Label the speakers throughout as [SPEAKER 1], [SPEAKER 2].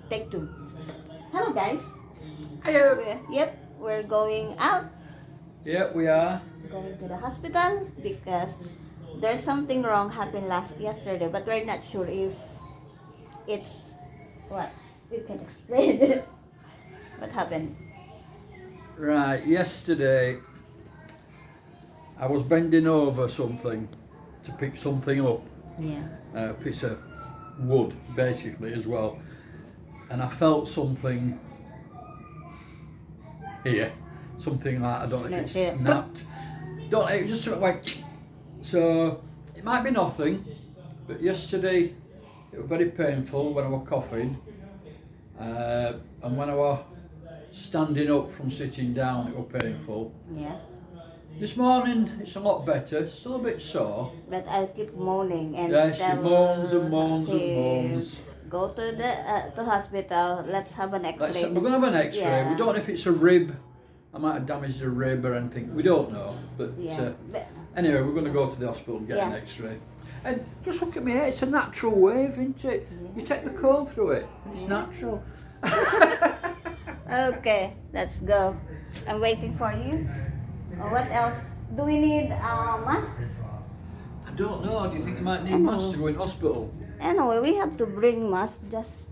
[SPEAKER 1] Take two. Hello, guys.
[SPEAKER 2] Hello.
[SPEAKER 1] We're going out,
[SPEAKER 2] Yeah, we are.
[SPEAKER 1] going to the hospital because there's something wrong happened yesterday, but we're not sure if it's what. You can explain it. What happened?
[SPEAKER 2] Right, yesterday I was bending over something to pick something up,
[SPEAKER 1] Yeah.
[SPEAKER 2] a piece of wood basically as well, and I felt something here, something like, I don't know if it's
[SPEAKER 1] Yeah.
[SPEAKER 2] snapped, it just sort of went, so it might be nothing, but yesterday it was very painful when I was coughing, and when I was standing up from sitting down it was painful.
[SPEAKER 1] Yeah.
[SPEAKER 2] This morning it's a lot better, still a bit sore.
[SPEAKER 1] But I keep moaning and
[SPEAKER 2] Yeah, she
[SPEAKER 1] tell
[SPEAKER 2] moans and moans and
[SPEAKER 1] him,
[SPEAKER 2] moans.
[SPEAKER 1] go to the to hospital. Let's have an X-ray.
[SPEAKER 2] We're going to have an X-ray.
[SPEAKER 1] Yeah.
[SPEAKER 2] We don't know if it's a rib. I might have damaged a rib or anything. We don't know. But
[SPEAKER 1] Yeah.
[SPEAKER 2] anyway, we're going to go to the hospital and get an
[SPEAKER 1] Yeah.
[SPEAKER 2] X-ray. And just look at me, it's a natural wave, isn't it? You take the comb through it, it's natural.
[SPEAKER 1] Okay, let's go. I'm waiting for you. What else? Do we need a mask?
[SPEAKER 2] I don't know, do you think you might need masks to go in hospital?
[SPEAKER 1] Anyway, we have to bring mask just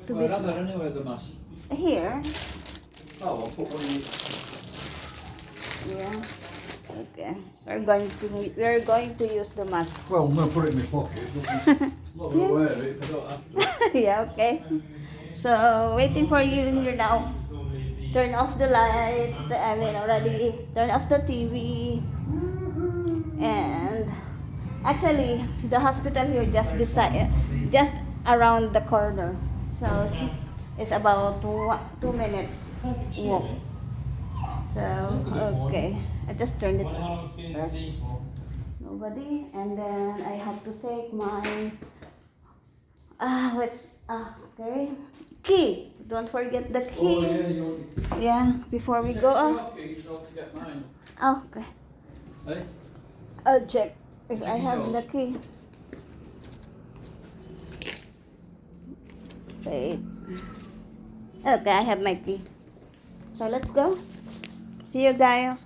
[SPEAKER 1] to
[SPEAKER 2] Well,
[SPEAKER 1] be
[SPEAKER 2] I'd rather anyway, the mask.
[SPEAKER 1] here.
[SPEAKER 2] Oh, I'll put one in.
[SPEAKER 1] Yeah. Okay. We're going to use the mask.
[SPEAKER 2] Well, I'm going to put it in my pocket. I'm not going to wear it if I don't have to.
[SPEAKER 1] Yeah, okay. So, waiting for you here now. Turn off the lights. Already turn off the TV. And actually, the hospital here just around the corner. So, it's about 2 minutes walk. So, okay. I just turned it off first. Nobody. And then I have to take my okay. Key. Don't forget the key.
[SPEAKER 2] Oh,
[SPEAKER 1] Yeah, before we go out.
[SPEAKER 2] Okay, you have to get mine.
[SPEAKER 1] Okay.
[SPEAKER 2] Hey?
[SPEAKER 1] I'll check if I
[SPEAKER 2] Check
[SPEAKER 1] have
[SPEAKER 2] yours.
[SPEAKER 1] the key. Wait. Okay, I have my key. So let's go. See you guys.